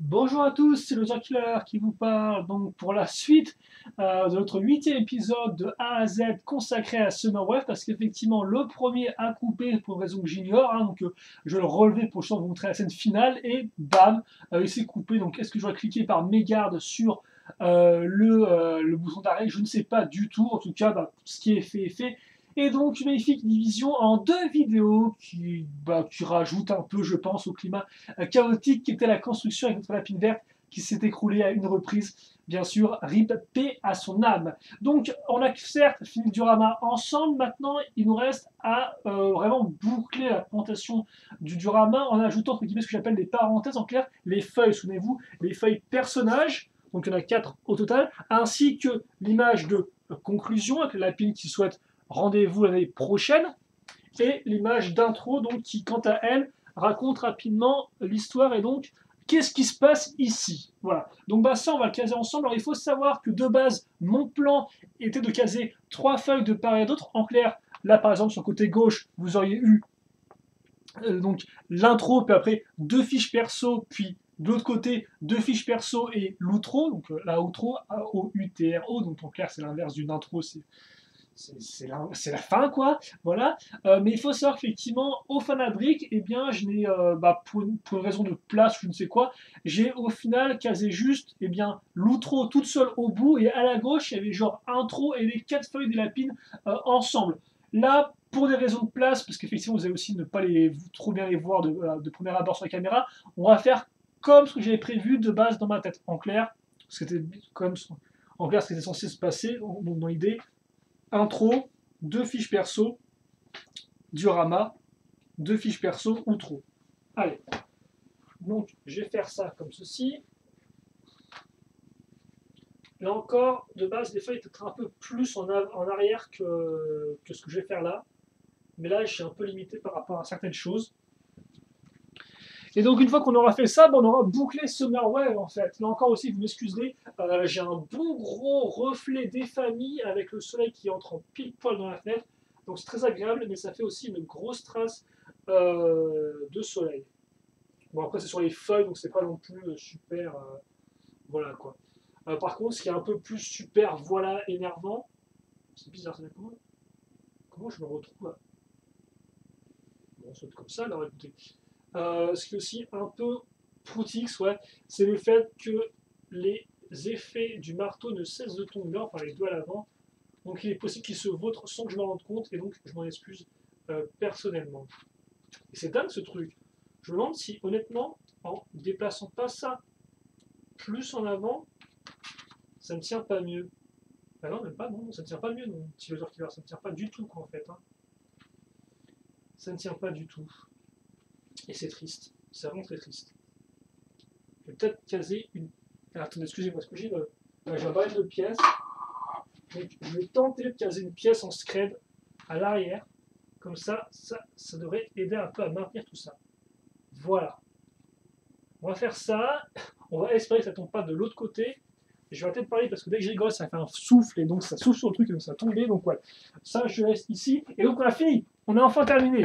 Bonjour à tous, c'est le Killer qui vous parle donc pour la suite de notre 8e épisode de A à Z consacré à Summerwave parce qu'effectivement le premier a coupé pour une raison que j'ignore, hein, donc je vais le relever pour vous montrer la scène finale et bam, il s'est coupé. Donc est-ce que je dois cliquer par mégarde sur le bouton d'arrêt? Je ne sais pas du tout, en tout cas ce qui est fait est fait. Et donc une magnifique division en deux vidéos qui rajoute un peu je pense au climat chaotique qui était la construction avec notre lapine verte qui s'est écroulée à une reprise. Bien sûr, RIP P à son âme. Donc, on a certes fini le diorama ensemble. Maintenant, il nous reste à vraiment boucler la présentation du diorama en ajoutant entre guillemets ce que j'appelle des parenthèses, en clair, les feuilles, souvenez-vous, les feuilles personnages. Donc, il y en a 4 au total, ainsi que l'image de conclusion avec la lapine qui souhaite rendez-vous l'année prochaine et l'image d'intro donc qui quant à elle raconte rapidement l'histoire et donc qu'est-ce qui se passe ici. Voilà. Donc ça on va le caser ensemble. Alors il faut savoir que de base mon plan était de caser 3 feuilles de part et d'autre. En clair, là par exemple sur le côté gauche vous auriez eu donc l'intro puis après 2 fiches perso puis de l'autre côté 2 fiches perso et l'outro. Donc la outro A-O-U-T-R-O. Donc en clair c'est l'inverse d'une intro, c'est la fin, quoi. Voilà. Mais il faut savoir qu'effectivement, au Fanabric, eh bien, je n'ai, pour une raison de place, je ne sais quoi, j'ai au final casé juste, eh bien, l'outro toute seule au bout, et à la gauche, il y avait genre intro et les 4 feuilles des lapines ensemble. Là, pour des raisons de place, parce qu'effectivement, vous allez aussi ne pas trop bien les voir de premier abord sur la caméra, on va faire comme ce que j'avais prévu de base dans ma tête. En clair, c'était comme en clair ce qui était censé se passer dans l'idée intro, 2 fiches perso, diorama, 2 fiches perso, outro. Allez, donc je vais faire ça comme ceci. Là encore, de base, les feuilles étaient un peu plus en arrière que ce que je vais faire là. Mais là, je suis un peu limité par rapport à certaines choses. Et donc, une fois qu'on aura fait ça, on aura bouclé Summerwave en fait. Là encore aussi, vous m'excuserez, j'ai un bon gros reflet des familles avec le soleil qui entre en pile poil dans la fenêtre. Donc, c'est très agréable, mais ça fait aussi une grosse trace de soleil. Bon, après, c'est sur les feuilles, donc c'est pas non plus super. Voilà quoi. Par contre, ce qui est un peu plus super, voilà, énervant, c'est bizarre, c'est comment je me retrouve là. Bon, on saute comme ça, alors écoutez. Ce qui est aussi un peu proutix, ouais, c'est le fait que les effets du marteau ne cessent de tomber, enfin les deux à l'avant. Donc il est possible qu'ils se vautrent sans que je m'en rende compte, et donc je m'en excuse personnellement. Et c'est dingue ce truc. Je me demande si honnêtement, en déplaçant pas ça plus en avant, ça ne tient pas mieux. Ah non, même pas, non, ça ne tient pas mieux, non, petit Loser Killer, ça ne tient pas du tout, quoi, en fait. Hein. Ça ne tient pas du tout. Et c'est triste. C'est vraiment très triste. Je vais peut-être caser une. Alors, attendez, excusez-moi, est-ce que j'ai un baril de pièces. Donc, je vais tenter de caser une pièce en scred à l'arrière. Comme ça devrait aider un peu à maintenir tout ça. Voilà. On va faire ça. On va espérer que ça ne tombe pas de l'autre côté. Et je vais peut-être parler parce que dès que j'ai rigole, ça fait un souffle et donc ça souffle sur le truc et donc ça tombe. Donc ouais, ça je laisse ici. Et donc on a fini. On a enfin terminé.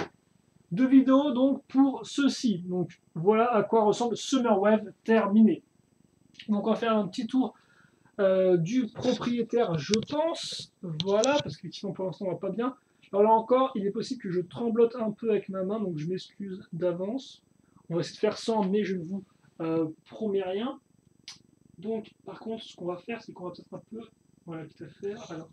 2 vidéos donc pour ceci. Donc voilà à quoi ressemble Summerwave terminé. Donc on va faire un petit tour du propriétaire, je pense. Voilà, parce qu'effectivement pour l'instant on va pas bien. Alors là encore, il est possible que je tremblote un peu avec ma main, donc je m'excuse d'avance. On va essayer de faire sans, mais je ne vous promets rien. Donc, par contre, ce qu'on va faire, c'est qu'on va peut-être un peu. Voilà, tout à fait. Alors,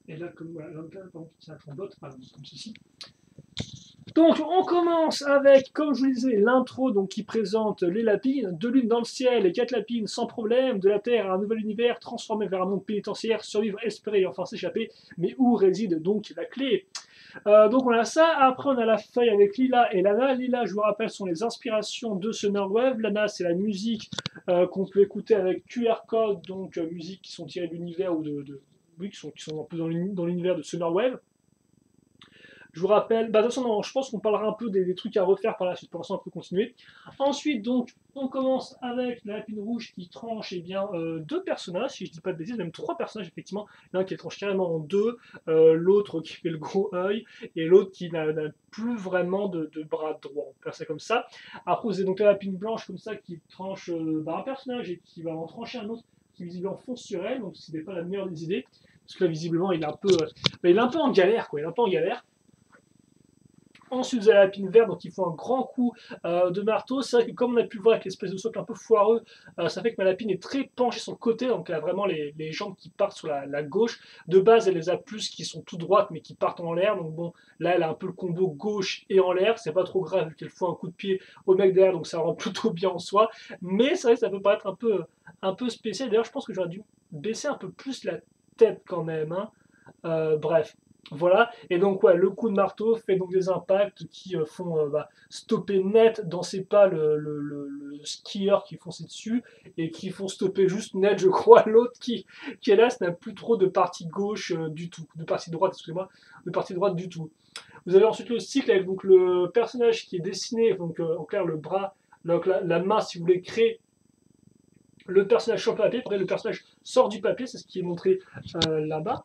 et là, comme voilà, là, par contre, c'est un trombote, comme ceci. Donc, on commence avec, comme je vous disais, l'intro donc, qui présente les lapines, 2 lunes dans le ciel et 4 lapines sans problème, de la Terre à un nouvel univers, transformé vers un monde pénitentiaire, survivre, espérer et enfin s'échapper. Mais où réside donc la clé? Donc on a ça, après on a la feuille avec Lila et Lana. Lila, je vous rappelle, sont les inspirations de Summerwave. Lana, c'est la musique qu'on peut écouter avec QR code, donc musique qui sont tirées de l'univers ou oui, qui sont un peu dans l'univers de Summerwave. Je vous rappelle, bah de toute façon, non, je pense qu'on parlera un peu des trucs à refaire par la suite. Pour l'instant, on peut continuer. Ensuite, donc, on commence avec la lapine rouge qui tranche eh bien, deux personnages, si je dis pas de bêtises, même trois personnages, effectivement. Il y en a un qui tranche carrément en deux, l'autre qui fait le gros œil, et l'autre qui n'a plus vraiment de bras droit. On peut faire ça comme ça. Après, vous avez donc la lapine blanche comme ça qui tranche un personnage et qui va en trancher un autre qui visiblement fonce sur elle, donc ce n'est pas la meilleure des idées. Parce que là, visiblement, il est un peu, il est un peu en galère, quoi. Il est un peu en galère. Ensuite, vous avez la lapine verte, donc il faut un grand coup de marteau. C'est vrai que comme on a pu le voir avec l'espèce de socle un peu foireux, ça fait que ma lapine est très penchée sur le côté, donc elle a vraiment les jambes qui partent sur la gauche. De base, elle les a plus qui sont tout droites, mais qui partent en l'air. Donc bon, là, elle a un peu le combo gauche et en l'air. C'est pas trop grave vu qu'elle fout un coup de pied au mec derrière, donc ça rend plutôt bien en soi. Mais c'est vrai que ça peut paraître un peu spécial. D'ailleurs, je pense que j'aurais dû baisser un peu plus la tête quand même, hein. Bref, voilà. Et donc, ouais, le coup de marteau fait donc des impacts qui font stopper net dans ses pas le skieur qui fonçait dessus et qui font stopper juste net, je crois, l'autre qui hélas n'a plus trop de partie gauche du tout, de partie droite, excusez-moi, de partie droite du tout. Vous avez ensuite le cycle avec donc le personnage qui est dessiné, donc en clair le bras, donc la main, si vous voulez créer le personnage sur le papier, après le personnage sort du papier, c'est ce qui est montré là-bas.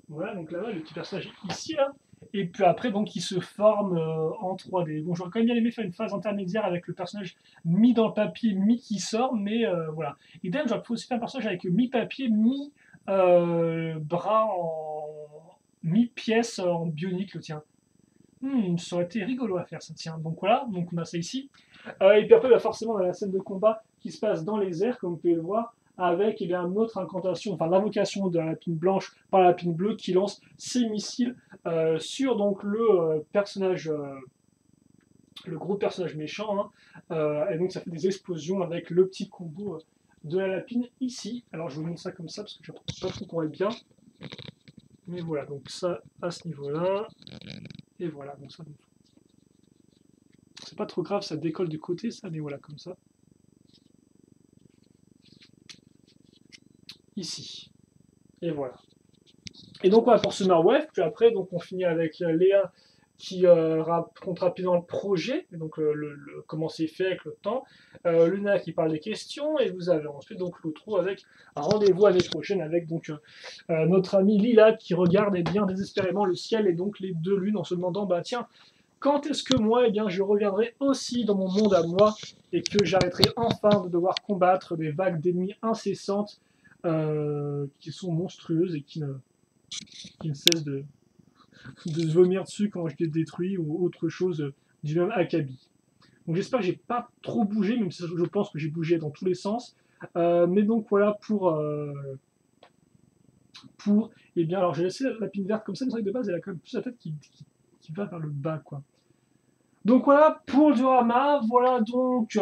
Voilà, donc là-bas, le petit personnage ici, là. Et puis après, donc, il se forme en 3D. Bon, j'aurais quand même bien aimé faire une phase intermédiaire avec le personnage mis dans le papier, mis qui sort, mais voilà. Idem, j'aurais pu aussi faire un personnage avec mi-papier, mi-bras en. Mi-pièce en bionique, le tien. Ça aurait été rigolo à faire, ça tient. Donc voilà, donc on a ça ici. Et puis après, bah, forcément, on a la scène de combat qui se passe dans les airs, comme vous pouvez le voir, avec eh bien, une autre incantation, enfin l'invocation de la lapine blanche par la lapine bleue qui lance ses missiles sur donc le personnage, le gros personnage méchant. Hein. Et donc ça fait des explosions avec le petit combo de la lapine ici. Alors je vous montre ça comme ça parce que je ne pense pas trop qu'on est bien. Mais voilà, donc ça à ce niveau-là. Et voilà, donc ça. C'est pas trop grave, ça décolle du côté, ça, mais voilà, comme ça. Ici. Et voilà. Et donc, voilà, pour ce Marwef, puis après, donc, on finit avec Léa qui raconte rapidement le projet, et donc comment c'est fait avec le temps. Luna qui parle des questions, et vous avez ensuite donc l'outro avec un rendez-vous l'année prochaine avec donc notre amie Lila qui regarde eh bien désespérément le ciel et donc les deux lunes en se demandant bah tiens, quand est-ce que moi, eh bien, je reviendrai aussi dans mon monde à moi et que j'arrêterai enfin de devoir combattre des vagues d'ennemis incessantes qui sont monstrueuses et qui ne cessent de se vomir dessus quand je les détruis ou autre chose du même acabit. Donc j'espère que j'ai pas trop bougé, même si je pense que j'ai bougé dans tous les sens. Mais donc voilà pour eh bien, alors j'ai laissé la pine verte comme ça, mais c'est vrai que de base elle a quand même plus la tête qui va vers le bas, quoi. Donc voilà pour le diorama, voilà donc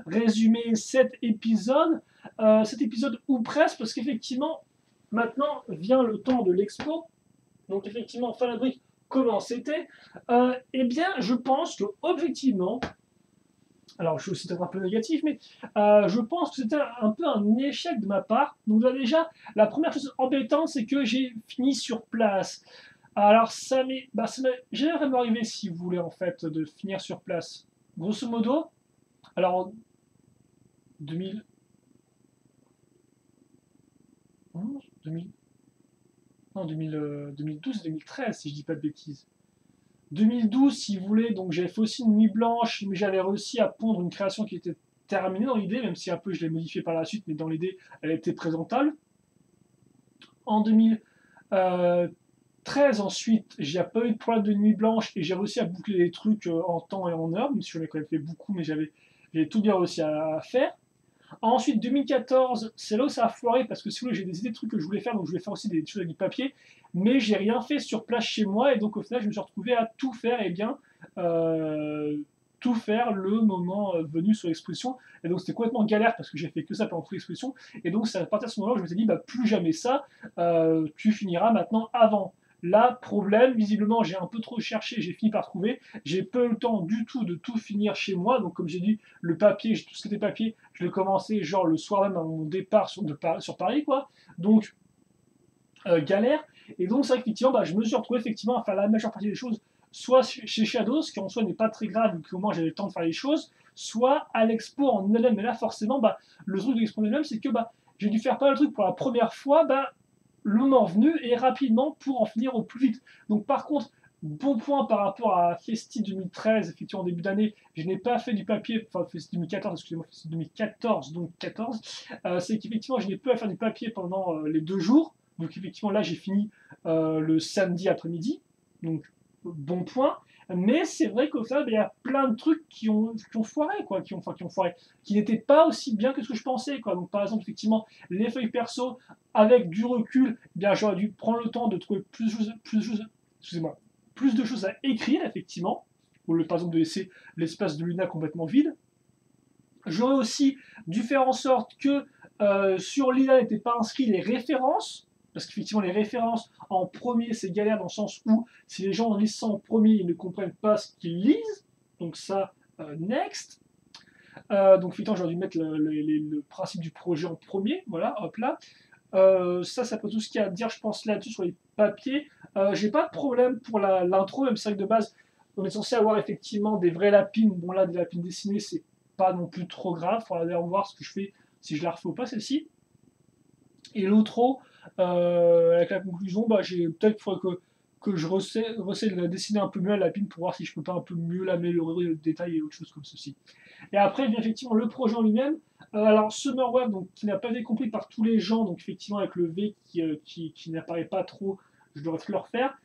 résumé cet épisode ou presque, parce qu'effectivement, maintenant vient le temps de l'expo, donc effectivement, fin brique, comment c'était eh bien, je pense que objectivement, alors c'était un peu négatif, mais je pense que c'était un peu un échec de ma part. Donc là, déjà, la première chose embêtante, c'est que j'ai fini sur place. Alors j'aimerais vraiment arriver, si vous voulez, en fait, de finir sur place. Grosso modo, alors 2011, 2000, non, 2012 et 2013, si je dis pas de bêtises. 2012, si vous voulez, donc j'avais fait aussi une nuit blanche, mais j'avais réussi à pondre une création qui était terminée dans l'idée, même si un peu je l'ai modifiée par la suite, mais dans l'idée, elle était présentable. En 2013, ensuite, j'ai pas eu de problème de nuit blanche et j'ai réussi à boucler les trucs en temps et en heure, même si j'en ai quand même fait beaucoup, mais j'avais tout bien réussi à faire. Ensuite, 2014, c'est là où ça a foiré parce que si vous voulez, j'ai des idées de trucs que je voulais faire, donc je voulais faire aussi des choses avec du papier, mais j'ai rien fait sur place chez moi et donc au final, je me suis retrouvé à tout faire et bien tout faire le moment venu sur l'exposition. Et donc c'était complètement galère parce que j'ai fait que ça pendant toute l'exposition. Et donc c'est à partir de ce moment-là où je me suis dit, bah, plus jamais ça, tu finiras maintenant avant. Là, problème, visiblement, j'ai un peu trop cherché, j'ai fini par trouver. J'ai pas eu le temps du tout de tout finir chez moi. Donc, comme j'ai dit, le papier, tout ce qui était papier, je l'ai commencé genre le soir même à mon départ sur Paris, quoi. Donc, galère. Et donc, c'est vrai qu'effectivement, je me suis retrouvé effectivement à faire la majeure partie des choses, soit chez Shadows, qui en soi n'est pas très grave, vu qu'au moins j'avais le temps de faire les choses, soit à l'expo en elle-même. Mais là, forcément, le truc de l'expo en elle-même, c'est que j'ai dû faire pas mal de trucs pour la première fois, le moment venu et rapidement pour en finir au plus vite. Donc, par contre, bon point par rapport à Festi 2013, effectivement, en début d'année, je n'ai pas fait du papier, enfin Festi 2014, excusez-moi, Festi 2014, donc 14, c'est qu'effectivement, je n'ai pas à faire du papier pendant les 2 jours. Donc, effectivement, là, j'ai fini le samedi après-midi. Donc, bon point. Mais c'est vrai qu'au final, il y a plein de trucs qui ont foiré, quoi, qui ont foiré, qui n'étaient pas aussi bien que ce que je pensais, quoi. Donc, par exemple, effectivement, les feuilles perso, avec du recul, j'aurais dû prendre le temps de trouver excusez-moi, plus de choses à écrire, effectivement, au lieu, par exemple, de laisser l'espace de Luna complètement vide. J'aurais aussi dû faire en sorte que sur Lina n'étaient pas inscrits les références, parce qu'effectivement les références en premier c'est galère dans le sens où si les gens lisent ça en premier ils ne comprennent pas ce qu'ils lisent, donc ça next. Donc effectivement j'aurais dû mettre le principe du projet en premier, voilà, hop là. Ça c'est pas tout ce qu'il y a à dire je pense là-dessus sur les papiers. J'ai pas de problème pour l'intro, même si c'est vrai que de base on est censé avoir effectivement des vraies lapines, bon là des lapines dessinées c'est pas non plus trop grave, il faudra d'ailleurs voir ce que je fais, si je la refais ou pas celle-ci. Et l'outro, avec la conclusion, j'ai peut-être que je ressaie de la dessiner un peu mieux à la lapine pour voir si je peux pas un peu mieux l'améliorer, le détail et autre chose comme ceci. Et après, bien effectivement, le projet en lui-même. Alors, Summerweb, donc, qui n'a pas été compris par tous les gens, donc effectivement, avec le V qui n'apparaît pas trop, je devrais le refaire.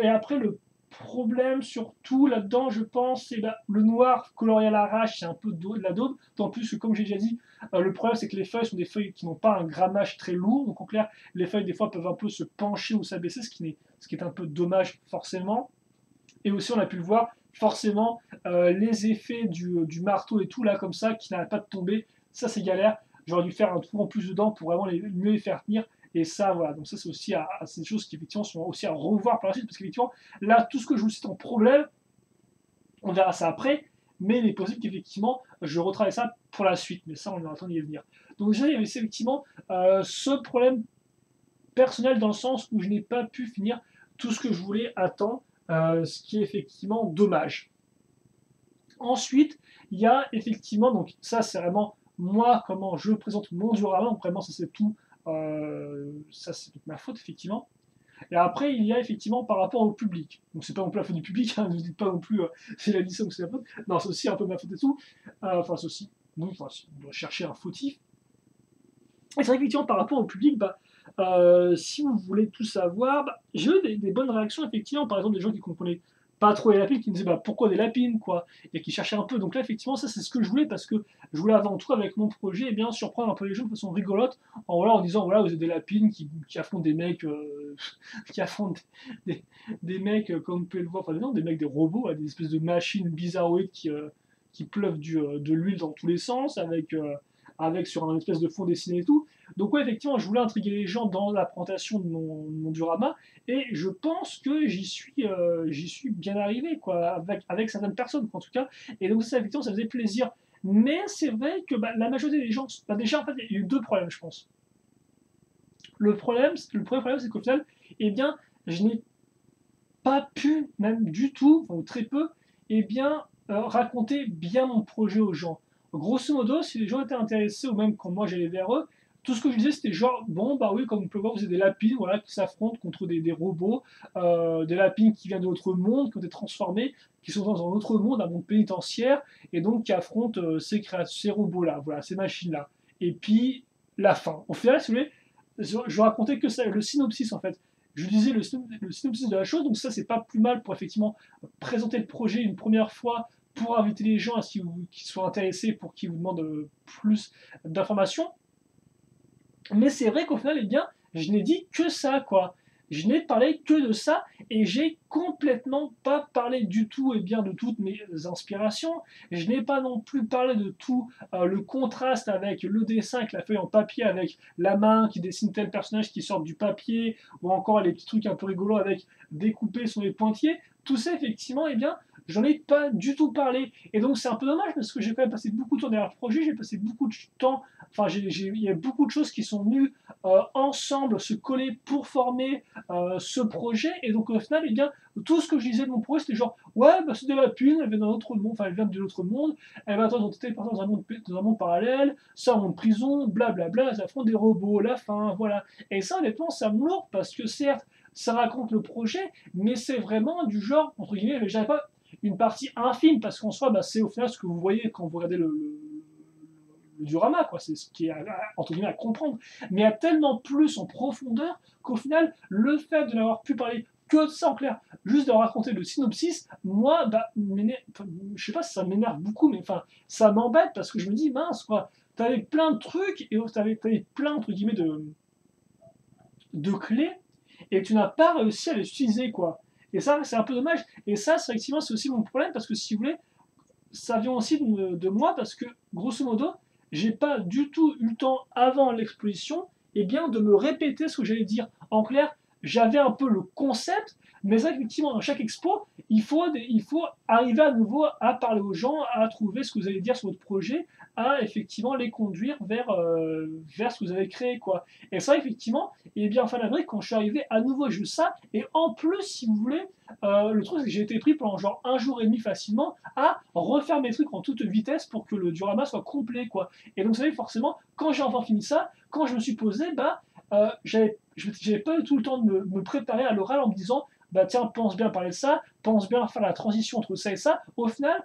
Et après, le problème surtout là-dedans, je pense, c'est le noir colorié à l'arrache, c'est un peu de la daube. Tant plus que, comme j'ai déjà dit, le problème, c'est que les feuilles sont des feuilles qui n'ont pas un grammage très lourd. Donc, en clair, les feuilles, des fois, peuvent un peu se pencher ou s'abaisser, ce qui est un peu dommage, forcément. Et aussi, on a pu le voir, forcément, les effets du marteau et tout, là, comme ça, qui n'arrêtent pas de tomber, ça, c'est galère. J'aurais dû faire un trou en plus dedans pour vraiment mieux les faire tenir. Et ça, voilà. Donc, ça, c'est aussi ces choses qui, effectivement, sont aussi à revoir par la suite. Parce qu'effectivement, là, tout ce que je vous cite en problème, on verra ça après. Mais il est possible qu'effectivement, je retravaille ça pour la suite. Mais ça, on aura le temps d'y venir. Donc, déjà, il y avait effectivement ce problème personnel dans le sens où je n'ai pas pu finir tout ce que je voulais à temps, ce qui est effectivement dommage. Ensuite, il y a effectivement, donc ça c'est vraiment moi, comment je présente mon diorama, donc vraiment ça c'est tout, ça c'est toute ma faute effectivement. Et après, il y a effectivement par rapport au public. Donc c'est pas non plus la faute du public, hein, ne vous dites pas non plus c'est la licence ou c'est la faute. Non, c'est aussi un peu ma faute et tout. Enfin, c'est aussi, donc, on doit chercher un fautif. Et c'est vrai qu'effectivement, par rapport au public, si vous voulez tout savoir, j'ai eu des bonnes réactions, effectivement. Par exemple, des gens qui comprenaient pas trop les lapines, qui me disaient pourquoi des lapines, quoi, et qui cherchaient un peu. Donc là, effectivement, ça, c'est ce que je voulais, parce que je voulais avant tout, avec mon projet, surprendre un peu les gens de façon rigolote, en disant, voilà, vous êtes des lapines qui affrontent des mecs, qui affrontent des mecs, comme vous pouvez le voir, enfin, non, des mecs, des robots, des espèces de machines bizarroïdes qui pleuvent de l'huile dans tous les sens, avec sur un espèce de fond dessiné et tout. Donc ouais, effectivement, je voulais intriguer les gens dans la présentation de mon diorama, et je pense que j'y suis bien arrivé, quoi, avec certaines personnes, en tout cas. Et donc ça, effectivement, ça faisait plaisir. Mais c'est vrai que la majorité des gens, déjà, en fait, il y a eu 2 problèmes, je pense. Le premier problème, c'est qu'au final, eh bien, je n'ai pas pu, même du tout, ou très peu, raconter bien mon projet aux gens. Grosso modo, si les gens étaient intéressés, ou même quand moi j'allais vers eux, tout ce que je disais c'était genre, bon bah oui, comme vous pouvez voir, vous avez des lapines voilà, qui s'affrontent contre des robots, des lapines qui viennent de notre monde, qui ont été transformés, qui sont dans un autre monde, un monde pénitentiaire, et donc qui affrontent ces robots-là, voilà, ces machines-là. Et puis, la fin. Au final, si vous voulez, je racontais que ça, le synopsis en fait. Je disais le synopsis de la chose, donc ça c'est pas plus mal pour effectivement présenter le projet une première fois pour inviter les gens à ce qu'ils soient intéressés, pour qu'ils vous demandent plus d'informations. Mais c'est vrai qu'au final, je n'ai dit que ça, quoi. Je n'ai parlé que de ça, et j'ai complètement pas parlé du tout, de toutes mes inspirations. Je n'ai pas non plus parlé de tout le contraste avec le dessin, avec la feuille en papier, avec la main qui dessine tel personnage qui sort du papier, ou encore les petits trucs un peu rigolos avec découpé sur les pointillés. Tout ça, effectivement, j'en ai pas du tout parlé. Et donc, c'est un peu dommage parce que j'ai quand même passé beaucoup de temps derrière le projet, j'ai passé beaucoup de temps enfin, il y a beaucoup de choses qui sont venues ensemble se coller pour former ce projet. Et donc, au final, eh bien, tout ce que je disais de mon projet, c'était genre, ouais, bah, c'est de la pune, elle vient d'un autre monde, enfin, elle vient de l'autre monde, elle va attendre dans un monde parallèle, ça, un monde prison, blablabla, ça affronte des robots, la fin, voilà. Et ça, honnêtement, ça me lourd parce que certes, ça raconte le projet, mais c'est vraiment du genre, entre guillemets, j'avais pas une partie infime, parce qu'en soi, bah, c'est au final ce que vous voyez quand vous regardez le diorama, quoi. C'est ce qui est, entre guillemets, à comprendre. Mais il y a tellement plus en profondeur qu'au final, le fait de n'avoir pu parler que de ça en clair, juste de raconter le synopsis, moi, bah, je sais pas si ça m'énerve beaucoup, mais enfin, ça m'embête parce que je me dis, mince, quoi, t'avais plein de trucs et t'avais plein, entre guillemets, de clés et tu n'as pas réussi à les utiliser, quoi. Et ça, c'est un peu dommage. Et ça, c'est effectivement, c'est aussi mon problème parce que si vous voulez, ça vient aussi de moi parce que, grosso modo, j'ai pas du tout eu le temps avant l'exposition et bien de me répéter ce que j'allais dire. En clair, j'avais un peu le concept, mais ça, effectivement, dans chaque expo, il faut arriver à nouveau à parler aux gens, à trouver ce que vous allez dire sur votre projet, à effectivement les conduire vers ce que vous avez créé, quoi. Et ça, effectivement, et bien, enfin, la vraie, quand je suis arrivé, à nouveau, j'ai eu ça, et en plus, si vous voulez, le truc, c'est que j'ai été pris pendant genre un jour et demi facilement à refaire mes trucs en toute vitesse pour que le diorama soit complet, quoi. Et donc, vous savez, forcément, quand j'ai enfin fini ça, quand je me suis posé, bah, j'avais pas eu tout le temps de me préparer à l'oral en me disant, bah tiens, pense bien parler de ça, pense bien faire la transition entre ça et ça. Au final,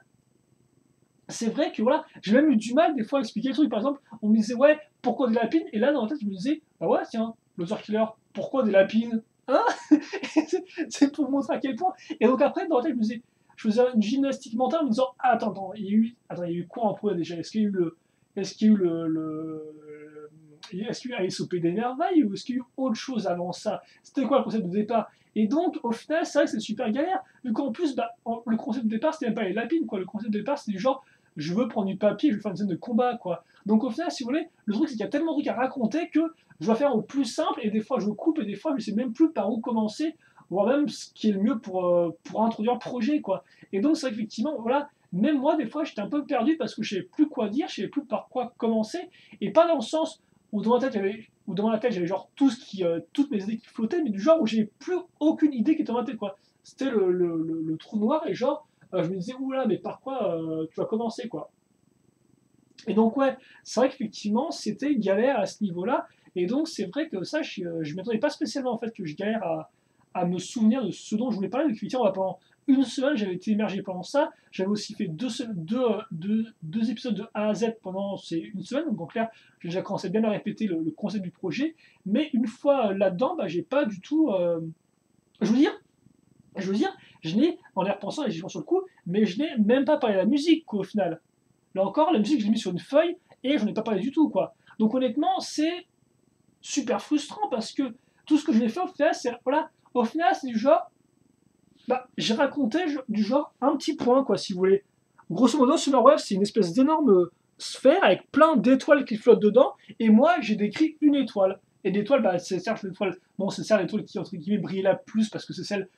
c'est vrai que voilà, j'ai même eu du mal des fois à expliquer le truc. Par exemple, on me disait, ouais, pourquoi des lapines? Et là, dans la tête, je me disais, bah ouais, tiens, Loser Killer, pourquoi des lapines? Hein? C'est pour montrer à quel point. Et donc après, dans la tête, je faisais une gymnastique mentale en me disant, ah, attends, il y a eu quoi en premier déjà? Est-ce qu'il y a eu est-ce qu'il y a eu est-ce qu'il y a eu ASOP des merveilles ou est-ce qu'il y a eu autre chose avant ça? C'était quoi le concept de départ? Et donc, au final, c'est vrai que c'est super galère, vu qu'en plus, bah, le concept de départ, c'était même pas les lapines, quoi. Le concept de départ, c'était du genre, je veux prendre du papier, je veux faire une scène de combat, quoi. Donc au final, si vous voulez, le truc c'est qu'il y a tellement de trucs à raconter que je dois faire au plus simple et des fois je coupe et des fois je sais même plus par où commencer, voire même ce qui est le mieux pour introduire le projet, quoi. Et donc c'est vrai qu'effectivement, voilà, même moi des fois j'étais un peu perdu parce que je savais plus quoi dire, je savais plus par quoi commencer, et pas dans le sens où dans ma tête j'avais genre toutes mes idées qui flottaient, mais du genre où j'avais plus aucune idée qui était dans ma tête, quoi. C'était le trou noir et genre je me disais, oula, mais par quoi tu vas commencer, quoi. Et donc, ouais, c'est vrai qu'effectivement, c'était galère à ce niveau-là. Et donc, c'est vrai que ça, je ne m'attendais pas spécialement en fait que je galère à me souvenir de ce dont je voulais parler. Donc, effectivement, pendant une semaine, j'avais été immergé pendant ça. J'avais aussi fait deux épisodes de A à Z pendant ces une semaine. Donc, en clair, j'ai déjà commencé bien à répéter le concept du projet. Mais une fois là-dedans, bah, j'ai pas du tout. Je veux dire, je veux dire, je n'ai, en y repensant et j'y pense sur le coup, mais je n'ai même pas parlé de la musique, quoi, au final. Là encore, la musique, je l'ai mis sur une feuille et je n'en ai pas parlé du tout, quoi. Donc honnêtement, c'est super frustrant parce que tout ce que je l'ai fait au final, c'est voilà, au final, c'est du genre, bah, j'ai raconté du genre un petit point, quoi, si vous voulez. Grosso modo, SolarWave, c'est une espèce d'énorme sphère avec plein d'étoiles qui flottent dedans, et moi, j'ai décrit une étoile. Et l'étoile, bah, c'est certes l'étoile, bon, c'est certes l'étoile qui, entre guillemets, brille la plus parce que c'est celle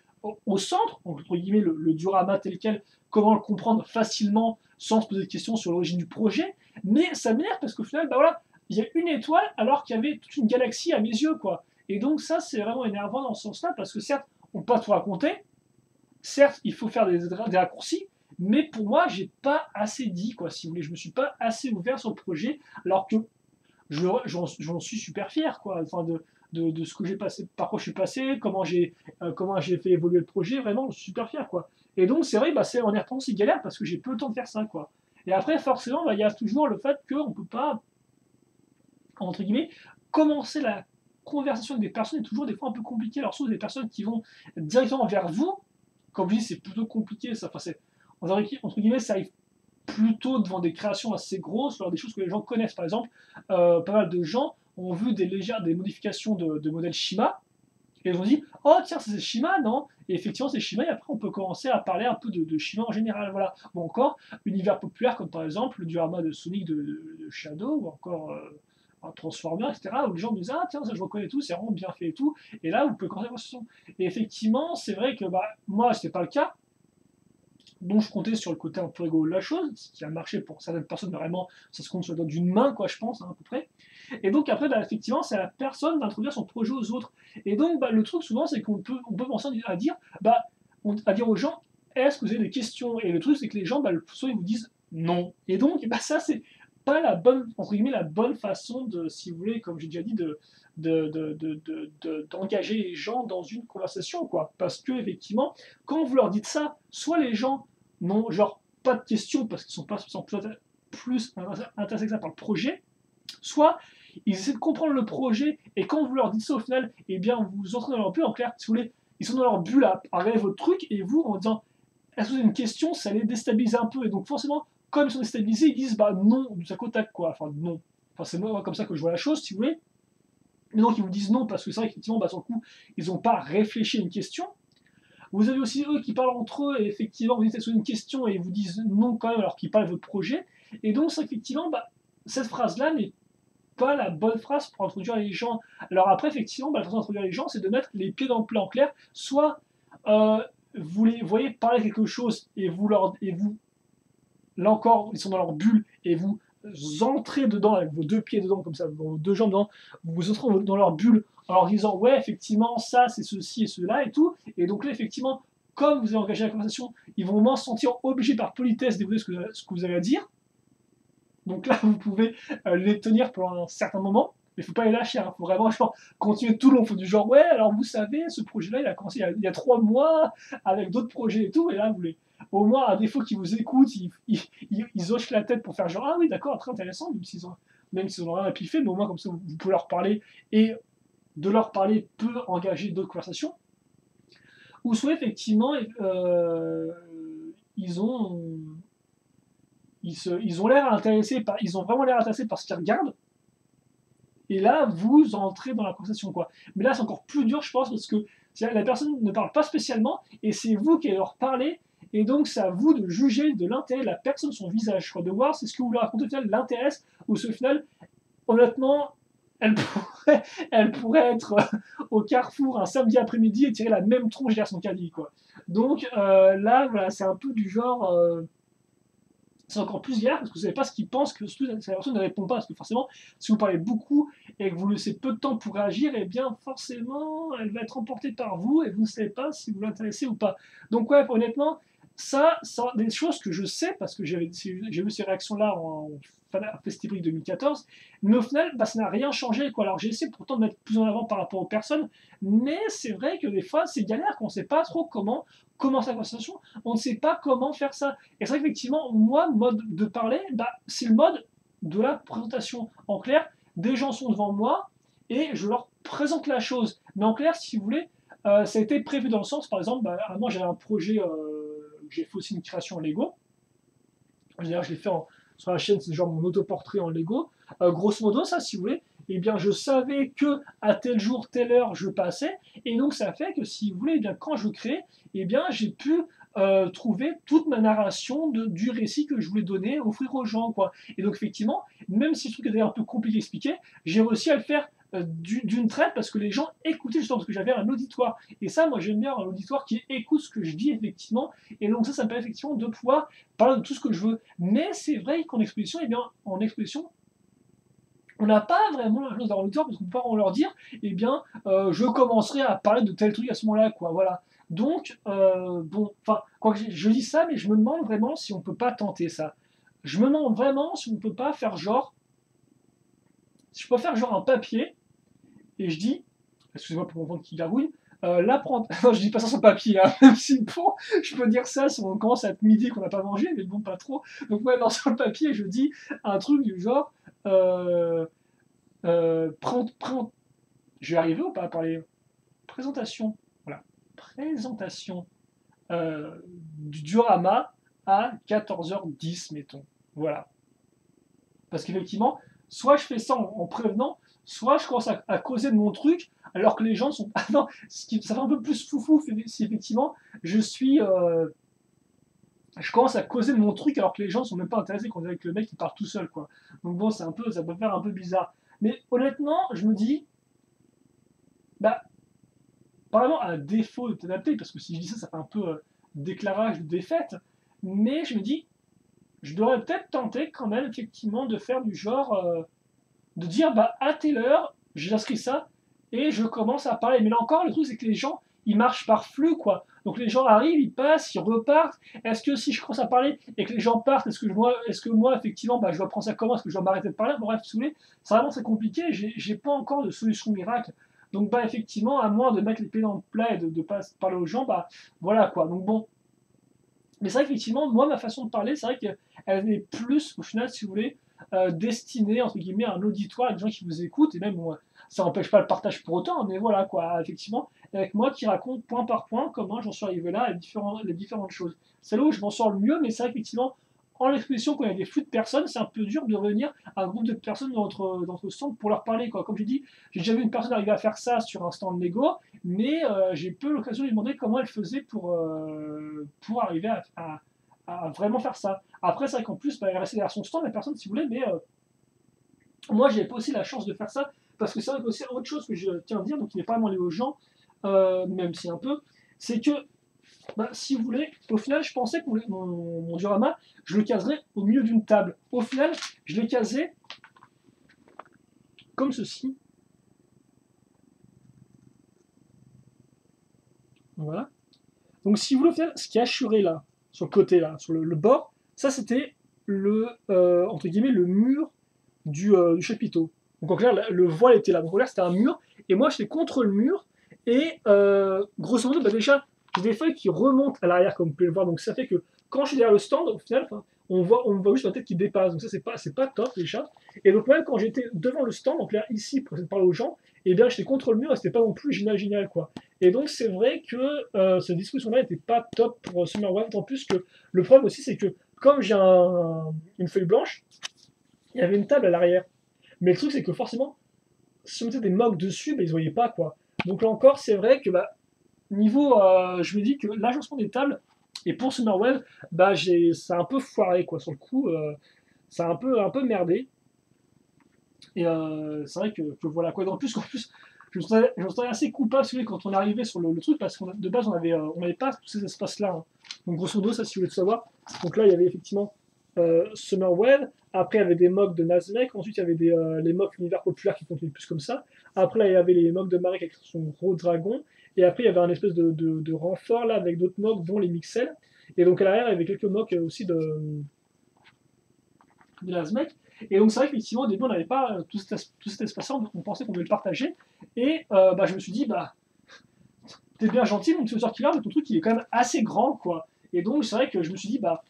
au centre, entre guillemets, le diorama tel quel, comment le comprendre facilement sans se poser de questions sur l'origine du projet, mais ça m'énerve parce qu'au final, bah voilà, il y a une étoile alors qu'il y avait toute une galaxie à mes yeux, quoi. Et donc ça, c'est vraiment énervant dans ce sens-là, parce que certes, on peut pas tout raconter, certes, il faut faire des raccourcis, mais pour moi, j'ai pas assez dit, quoi, si vous voulez, je me suis pas assez ouvert sur le projet, alors que j'en suis super fier, quoi, enfin, de ce que j'ai passé, par quoi je suis passé, comment j'ai fait évoluer le projet, vraiment, je suis super fier, quoi. Et donc, c'est vrai, bah, en y repensant, c'est galère parce que j'ai peu le temps de faire ça, quoi. Et après, forcément, bah, il y a toujours le fait qu'on ne peut pas, entre guillemets, commencer la conversation avec des personnes est toujours des fois un peu compliqué. Alors, sauf des personnes qui vont directement vers vous, comme je dis, c'est plutôt compliqué, ça, enfin, entre guillemets, ça arrive plutôt devant des créations assez grosses, alors des choses que les gens connaissent. Par exemple, pas mal de gens ont vu des modifications de modèles Shima, et ils ont dit, oh tiens, c'est Shima, non? Et effectivement, c'est Shima, et après, on peut commencer à parler un peu de Shima en général, voilà. Ou encore, univers populaire, comme par exemple le diorama de Sonic de Shadow, ou encore un Transformer, etc., où les gens me disent, ah tiens, ça je reconnais tout, c'est vraiment bien fait et tout, et là, vous pouvez commencer à voir ce son. Et effectivement, c'est vrai que bah, moi, c'était pas le cas, Donc je comptais sur le côté un peu rigolo de la chose, ce qui a marché pour certaines personnes, mais vraiment, ça se compte sur le doigt d'une main, quoi, je pense, hein, à peu près. Et donc après, bah, effectivement, c'est à la personne d'introduire son projet aux autres. Et donc, bah, le truc souvent, c'est qu'on peut penser à dire, bah, à dire aux gens, est-ce que vous avez des questions? Et le truc, c'est que les gens, bah, soit ils vous disent non. Et donc, bah, ça, c'est pas la bonne, entre guillemets, la bonne façon de, si vous voulez, comme j'ai déjà dit, d'engager les gens dans une conversation, quoi. Parce que, effectivement, quand vous leur dites ça, soit les gens n'ont, genre, pas de questions parce qu'ils sont plus intéressés que ça par le projet, soit ils essaient de comprendre le projet et quand vous leur dites ça au final, eh bien vous entrez dans leur bulle en clair, si vous voulez, ils sont dans leur bulle à regarder votre truc et vous en disant est-ce que vous avez une question, ça les déstabilise un peu et donc forcément comme ils sont déstabilisés, ils disent bah non du tac au tac quoi, enfin non, enfin c'est moi comme ça que je vois la chose si vous voulez, mais donc ils vous disent non parce que c'est vrai qu'effectivement bah sur le coup ils n'ont pas réfléchi à une question. Vous avez aussi eux qui parlent entre eux et effectivement vous dites est-ce que vous avez une question et ils vous disent non quand même alors qu'ils parlent de votre projet et donc ça effectivement bah cette phrase là n'est pas la bonne phrase pour introduire les gens. Alors après, effectivement, bah, la façon d'introduire les gens, c'est de mettre les pieds dans le plat en clair. Soit euh, vous les voyez parler quelque chose et vous, là encore, ils sont dans leur bulle et vous entrez dedans avec vos deux pieds dedans, comme ça, vos deux jambes dedans, vous entrez dans leur bulle en leur disant ouais, effectivement, ça, c'est ceci et cela et tout. Et donc là, effectivement, comme vous avez engagé la conversation, ils vont au moins se sentir obligés par politesse d'écouter ce que vous avez à dire. Donc là, vous pouvez les tenir pendant un certain moment, mais il ne faut pas les lâcher. Il faut vraiment genre, continuer tout le long. Il faut du genre, ouais, alors vous savez, ce projet-là, il a commencé il y a 3 mois avec d'autres projets et tout. Et là, vous les, au moins, à défaut qu'ils vous écoutent, ils hochent la tête pour faire genre, ah oui, d'accord, très intéressant, même s'ils n'ont rien à piffer, mais au moins comme ça, vous pouvez leur parler. Et de leur parler peut engager d'autres conversations. Ou soit effectivement, ils ont ils ont l'air intéressés par, ils ont vraiment l'air intéressés par ce qu'ils regardent. Et là, vous entrez dans la conversation, quoi. Mais là, c'est encore plus dur, je pense, parce que la personne ne parle pas spécialement, et c'est vous qui allez leur parler, et donc c'est à vous de juger de l'intérêt de la personne, son visage, quoi, de voir si ce que vous lui racontez au final l'intéresse, ou si au final, honnêtement, elle pourrait, elle pourrait être au carrefour un samedi après-midi et tirer la même tronche derrière son caddie, quoi. Donc là, voilà, c'est un peu du genre c'est encore plus galère parce que vous ne savez pas ce qu'il pense, que la personne ne répond pas. Parce que forcément, si vous parlez beaucoup et que vous laissez peu de temps pour réagir, eh bien forcément, elle va être emportée par vous et vous ne savez pas si vous l'intéressez ou pas. Donc ouais, honnêtement, ça, des choses que je sais parce que j'ai vu ces réactions-là en Festival 2014, mais au final, bah, ça n'a rien changé. Quoi. Alors j'ai essayé pourtant de mettre plus en avant par rapport aux personnes, mais c'est vrai que des fois, c'est galère, qu'on ne sait pas trop comment commencer la conversation, on ne sait pas comment faire ça. Et c'est vrai qu'effectivement, moi, mode de parler, bah, c'est le mode de la présentation. En clair, des gens sont devant moi et je leur présente la chose. Mais en clair, si vous voulez, ça a été prévu dans le sens, par exemple, bah, moi j'avais un projet, j'ai fait aussi une création en Lego. D'ailleurs, je l'ai fait sur la chaîne, c'est genre mon autoportrait en Lego. Grosso modo, ça, si vous voulez, eh bien, je savais que à tel jour, telle heure, je passais, et donc ça fait que, si vous voulez, eh bien, quand je crée, eh bien, j'ai pu trouver toute ma narration du récit que je voulais donner, offrir aux gens, quoi. Et donc, effectivement, même si le truc était un peu compliqué à expliquer, j'ai réussi à le faire d'une traite parce que les gens écoutaient justement, parce que j'avais un auditoire. Et ça, moi, j'aime bien un auditoire qui écoute ce que je dis, effectivement. Et donc, ça me permet effectivement de pouvoir parler de tout ce que je veux. Mais c'est vrai qu'en exposition, eh bien, en exposition, on n'a pas vraiment la chance d'avoir l'auditoire parce qu'on peut pas leur dire, eh bien, je commencerai à parler de tel truc à ce moment-là, quoi. Voilà. Donc, bon, enfin, quoi que je dis ça, mais je me demande vraiment si on peut pas tenter ça. Je me demande vraiment si on peut pas faire genre, si je peux faire genre un papier et je dis, excusez-moi pour mon ventre qui gargouille, l'apprendre. Non, je dis pas ça sur le papier, hein, même si bon, je peux dire ça si on commence à être midi qu'on n'a pas mangé, mais bon, pas trop. Donc, ouais, non, sur le papier, je dis un truc du genre, prends, je vais arriver ou pas à parler présentation. Voilà, présentation du diorama à 14h10, mettons. Voilà. Parce qu'effectivement, soit je fais ça en prévenant, soit je commence à causer de mon truc, alors que les gens sont. Ah non, ça fait un peu plus foufou si effectivement je suis. Je commence à causer de mon truc alors que les gens sont même pas intéressés quand on est avec le mec qui part tout seul, quoi. Donc bon, ça peut faire un peu bizarre. Mais honnêtement, je me dis, bah, vraiment à défaut de t'adapter, parce que si je dis ça, ça fait un peu déclarage de défaite. mais je me dis, je devrais peut-être tenter quand même, effectivement, de faire du genre, de dire, bah, à telle heure, j'inscris ça, et je commence à parler. Mais là encore, le truc, c'est que les gens, ils marchent par flux, quoi. Donc les gens arrivent, ils passent, ils repartent. Est-ce que si je commence à parler et que les gens partent, est-ce que moi effectivement, bah, je dois prendre ça comment? Est-ce que je dois m'arrêter de parler? Bref, si vous voulez, c'est vraiment très compliqué. J'ai pas encore de solution miracle. Donc bah effectivement, à moins de mettre les pieds dans le plat et de pas parler aux gens, bah voilà quoi. Donc bon, mais c'est vrai qu'effectivement, moi, ma façon de parler, c'est vrai qu'elle est plus, au final, si vous voulez, destinée, entre guillemets, à un auditoire, à des gens qui vous écoutent, et même, bon, ça n'empêche pas le partage pour autant, mais voilà, quoi, effectivement, avec moi qui raconte point par point comment j'en suis arrivé là, les différentes choses. C'est là où je m'en sors le mieux, mais c'est vrai qu'effectivement, en exposition, quand il y a des flux de personnes, c'est un peu dur de revenir à un groupe de personnes dans notre stand pour leur parler, quoi. Comme j'ai dit, j'ai déjà vu une personne arriver à faire ça sur un stand Lego, mais j'ai peu l'occasion de lui demander comment elle faisait pour arriver à vraiment faire ça. Après, c'est vrai qu'en plus, bah, elle restait derrière son stand, la personne, si vous voulez, mais moi, j'avais pas aussi la chance de faire ça, parce que c'est vrai que aussi autre chose que je tiens à dire, donc il n'est pas vraiment lié aux gens, même si un peu, c'est que, bah, si vous voulez, au final, je pensais que mon diorama, je le caserais au milieu d'une table. Au final, je l'ai casé comme ceci. Voilà. Donc si vous voulez, au final, ce qui est assuré là, sur le côté là, sur le bord, ça c'était entre guillemets, le mur du chapiteau. Donc en clair, le voile était là. Donc en clair, c'était un mur, et moi j'étais contre le mur, et grosso modo, bah, déjà, j'ai des feuilles qui remontent à l'arrière, comme vous pouvez le voir, donc ça fait que quand je suis derrière le stand, au final, on voit juste la tête qui dépasse, donc ça c'est pas top déjà. Et donc même quand j'étais devant le stand, donc là ici, pour essayer de parler aux gens, et bien j'étais contre le mur, et c'était pas non plus génial quoi. Et donc c'est vrai que cette discussion-là n'était pas top pour Summerwave, en plus que le problème aussi c'est que comme j'ai une feuille blanche, il y avait une table à l'arrière. Mais le truc, c'est que forcément, si on mettait des moques dessus, bah, ils ne voyaient pas, quoi. Donc là encore, c'est vrai que, bah, niveau, je me dis que l'agencement des tables, et pour Summerweb, bah, ça a un peu foiré, quoi. Sur le coup, ça a un peu merdé. Et c'est vrai que voilà, quoi. En plus, je me sentais assez coupable, si vous voulez, quand on est arrivé sur le truc, parce que de base, on n'avait pas tous ces espaces-là, hein. Donc grosso modo, ça, si vous voulez tout savoir. Donc là, il y avait effectivement Summerweb. Après, il y avait des mocks de Nazmec. Ensuite, il y avait les mocks univers populaire qui contenaient plus comme ça. Après, là, il y avait les mocks de Marek avec son gros dragon. Et après, il y avait un espèce de renfort là avec d'autres mocks, dont les Mixels. Et donc à l'arrière, il y avait quelques mocks aussi de Nazmec. Et donc c'est vrai qu'effectivement, au début, on n'avait pas tout cet espace-là. On pensait qu'on devait le partager. Et bah, je me suis dit, bah, t'es bien gentil, mon petit Killer, mais ton truc, il est quand même assez grand, quoi. Et donc, c'est vrai que je me suis dit, bah,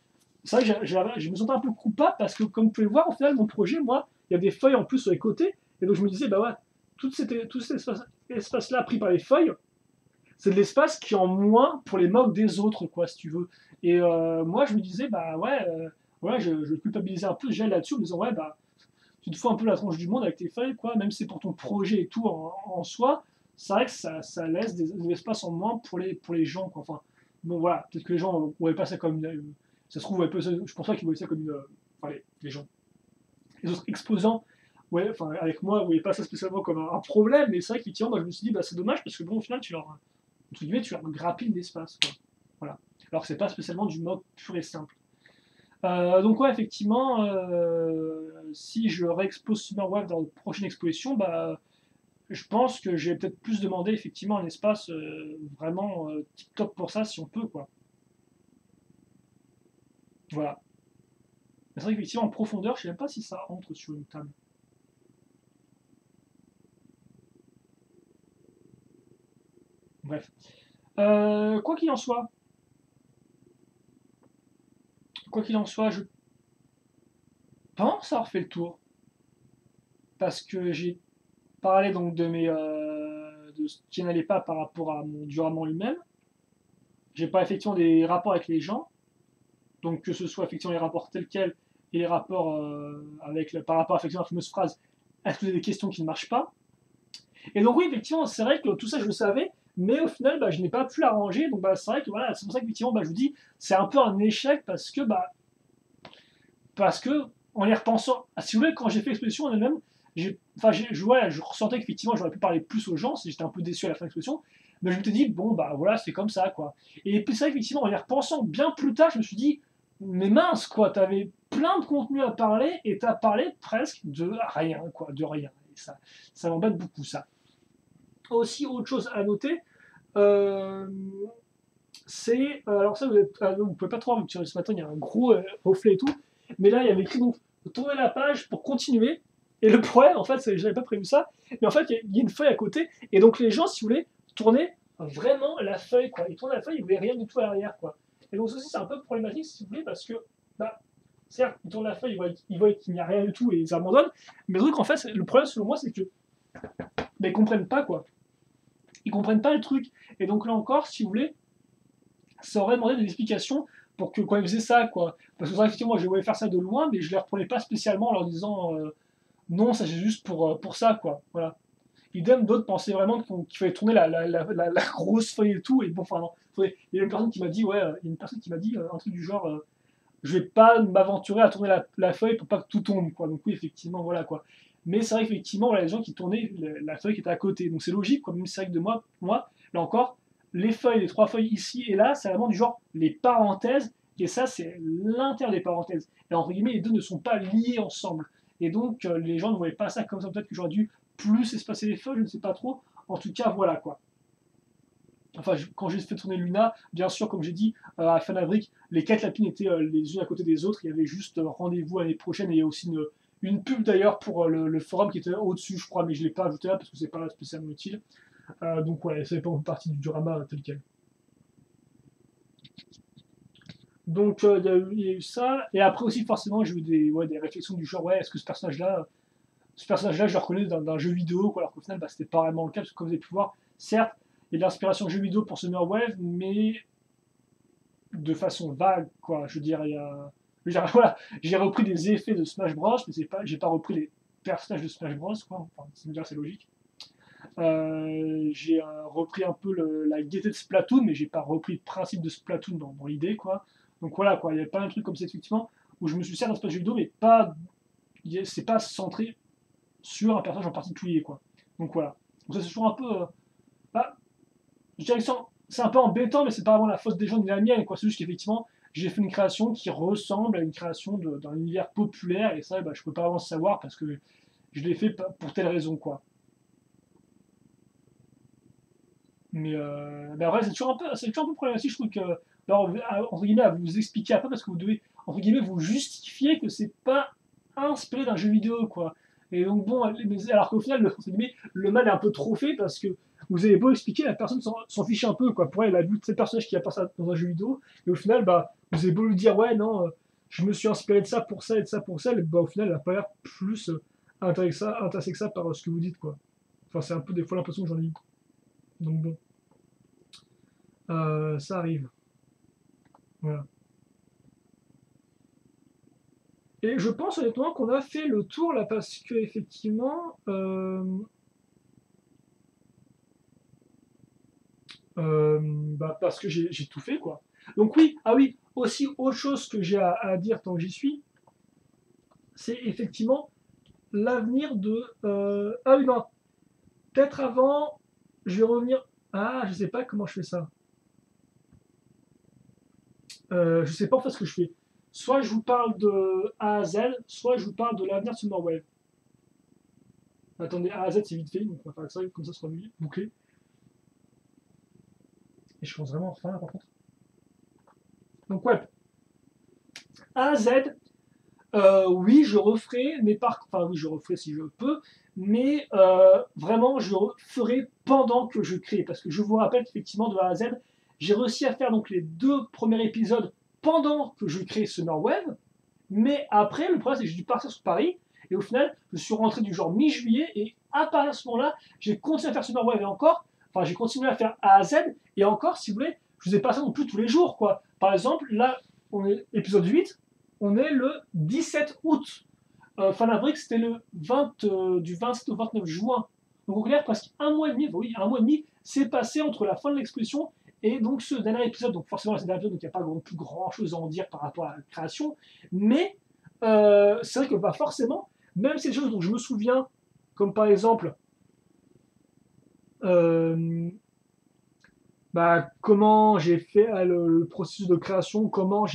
c'est vrai que je me sentais un peu coupable parce que, comme vous pouvez le voir, au final, mon projet, moi, il y a des feuilles en plus sur les côtés. Et donc, je me disais, bah ouais, tout cet espace-là pris par les feuilles, c'est de l'espace qui est en moins pour les mocks des autres, quoi, si tu veux. Et moi, je me disais, bah ouais, je culpabilisais un peu déjà là-dessus, en me disant, ouais, bah, tu te fous un peu la tronche du monde avec tes feuilles, quoi, même si c'est pour ton projet et tout en soi, c'est vrai que ça laisse des espaces en moins pour les gens, quoi. Enfin, bon, voilà, peut-être que les gens ne voyaient pas ça comme ça se trouve, je pense pas qu'ils voyaient ça comme une. Enfin, les gens. Les autres exposants, ouais, enfin, avec moi, vous voyez pas ça spécialement comme un problème, mais c'est vrai qu'effectivement, moi, je me suis dit, bah, c'est dommage parce que bon, au final, entre guillemets, tu leur grappines l'espace, quoi. Voilà. Alors que c'est pas spécialement du mode pur et simple. Donc ouais, effectivement, si je réexpose Summerwave dans la prochaine exposition, bah, je pense que j'ai peut-être plus demandé effectivement un espace vraiment tip top pour ça, si on peut, quoi. Voilà. C'est vrai qu'effectivement, en profondeur, je sais même pas si ça entre sur une table. Bref. Quoi qu'il en soit, je pense avoir fait le tour. Parce que j'ai parlé donc de ce qui n'allait pas par rapport à mon diorama lui-même. J'ai pas effectivement des rapports avec les gens. Donc que ce soit effectivement les rapports tels quels et les rapports par rapport à effectivement la fameuse phrase, est-ce que vous avez des questions qui ne marchent pas? Et donc oui, effectivement, c'est vrai que tout ça je le savais, mais au final, bah, je n'ai pas pu l'arranger. Donc bah, c'est vrai que voilà, c'est pour ça qu'effectivement, bah, je vous dis, c'est un peu un échec parce que en y repensant, si vous voulez, quand j'ai fait l'exposition en elle-même, je ressentais qu'effectivement j'aurais pu parler plus aux gens, si j'étais un peu déçu à la fin de l'exposition, mais je me suis dit, bon bah voilà, c'est comme ça quoi. Et puis ça, effectivement, en y repensant bien plus tard, je me suis dit, mais mince, quoi, t'avais plein de contenu à parler et t'as parlé presque de rien, quoi, de rien. Et ça m'embête beaucoup, ça. Aussi, autre chose à noter, euh, c'est. Alors, ça, vous pouvez pas trop voir, ce matin, il y a un gros reflet et tout. Mais là, il y avait écrit donc tourner la page pour continuer. Et le problème, en fait, j'avais pas prévu ça. Mais en fait, il y a une feuille à côté. Et donc, les gens, si vous voulez, tourner vraiment la feuille, quoi. Ils tournent la feuille, ils ne voulaient rien du tout à l'arrière, quoi. Et donc, ceci, c'est un peu problématique, si vous voulez, parce que, bah, certes, ils tournent la feuille, ils voient qu'il n'y a rien du tout et ils abandonnent. Mais le truc, en fait, le problème, selon moi, c'est que, ils comprennent pas, quoi. Ils comprennent pas le truc. Et donc, là encore, si vous voulez, ça aurait demandé des explications pour que quand ils faisaient ça, quoi. Parce que effectivement, moi, je voulais faire ça de loin, mais je les reprenais pas spécialement en leur disant non, ça c'est juste pour ça, quoi. Voilà. Idem, d'autres pensaient vraiment qu'il fallait tourner la grosse feuille et tout. Et bon, enfin, non. Il y a une personne qui m'a dit, ouais, il y a une personne qui m'a dit un truc du genre, je vais pas m'aventurer à tourner la feuille pour pas que tout tombe, quoi. Donc oui, effectivement, voilà, quoi. Mais c'est vrai qu'effectivement, voilà, les gens qui tournaient la feuille qui était à côté. Donc c'est logique, quoi. Même si c'est vrai que moi, là encore, les feuilles, les trois feuilles ici et là, c'est vraiment du genre les parenthèses. Et ça, c'est l'intérieur des parenthèses. Et entre guillemets, les deux ne sont pas liés ensemble. Et donc, les gens ne voyaient pas ça comme ça. Peut-être que j'aurais dû plus espacer les feuilles, je ne sais pas trop. En tout cas, voilà, quoi. Enfin, quand j'ai fait tourner Luna, bien sûr, comme j'ai dit, à Fanabric, les 4 lapines étaient les unes à côté des autres. Il y avait juste rendez-vous l'année prochaine. Et il y a aussi une pub d'ailleurs pour le forum qui était au-dessus, je crois, mais je ne l'ai pas ajouté là parce que c'est pas spécialement utile. Donc voilà, ça fait pas partie du diorama tel quel. Donc il y a eu ça. Et après aussi, forcément, j'ai eu des réflexions du genre, ouais, est-ce que ce personnage-là, je le reconnais d'un jeu vidéo, quoi, alors qu'au final, bah, c'était pas vraiment le cas, parce que comme vous avez pu voir, certes, il y a de l'inspiration jeu vidéo pour Summerwave, mais de façon vague, quoi. Je veux dire, voilà, j'ai repris des effets de Smash Bros, mais j'ai pas repris les personnages de Smash Bros, quoi. Enfin, c'est logique. J'ai repris un peu la gaieté de Splatoon, mais j'ai pas repris le principe de Splatoon dans l'idée, quoi. Donc voilà, quoi. Il y a pas un truc comme ça, effectivement, où je me suis servi d'un jeu vidéo, mais c'est pas centré sur un personnage en particulier, quoi. Donc voilà. Donc ça, c'est toujours un peu. Bah, je dirais que c'est un peu embêtant, mais c'est pas vraiment la faute des gens ni la mienne, quoi. C'est juste qu'effectivement, j'ai fait une création qui ressemble à une création d'un univers populaire, et ça, bah, je peux pas vraiment savoir parce que je l'ai fait pour telle raison, quoi. Mais après, c'est toujours un peu problématique, je trouve que, alors, entre guillemets, à vous expliquer après, parce que vous devez, entre guillemets, vous justifier que c'est pas inspiré d'un jeu vidéo, quoi. Et donc, bon, alors qu'au final, entre guillemets, le mal est un peu trop fait, parce que vous avez beau expliquer, la personne s'en fiche un peu, quoi. Pour elle, elle a vu tel personnage qui a pas ça dans un jeu vidéo, et au final, bah, vous avez beau lui dire, ouais, non, je me suis inspiré de ça pour ça et de ça pour ça, et bah, au final, elle a pas l'air plus intéressé que ça par ce que vous dites, quoi. Enfin, c'est un peu des fois l'impression que j'en ai eu. Donc bon. Ça arrive. Voilà. Et je pense honnêtement qu'on a fait le tour là parce que effectivement, bah, parce que j'ai tout fait quoi. Donc oui, ah oui, aussi autre chose que j'ai à dire tant que j'y suis, c'est effectivement l'avenir de. Ah oui non, peut-être avant, je vais revenir. Ah, je sais pas comment je fais ça. Je sais pas en fait ce que je fais. Soit je vous parle de A à Z, soit je vous parle de l'avenir de Summerwave. Attendez, A à Z c'est vite fait, donc on va faire ça, comme ça sera bouclé. Et je pense vraiment enfin là par contre. Donc ouais, A à Z, oui je referai, enfin oui je referai si je peux, mais vraiment je ferai pendant que je crée, parce que je vous rappelle qu'effectivement de A à Z, j'ai réussi à faire donc les 2 premiers épisodes pendant que je crée Summerwave, mais après le problème c'est que j'ai dû partir sur Paris, et au final je suis rentré du genre mi-juillet, et à partir de ce moment-là, j'ai continué à faire Summerwave et encore, enfin j'ai continué à faire A à Z, et encore si vous voulez, je vous ai pas ça non plus tous les jours quoi. Par exemple, là, on est épisode 8, on est le 17 août. Fanabric, c'était du 27 au 29 juin. Donc, on regarde presque un mois et demi, oui, un mois et demi, s'est passé entre la fin de l'exposition et donc ce dernier épisode. Donc, forcément, c'est un dernier épisode, donc il n'y a pas plus grand chose à en dire par rapport à la création. Mais c'est vrai que bah, forcément, même ces choses dont je me souviens, comme par exemple, euh, bah, comment j'ai fait le processus de création, comment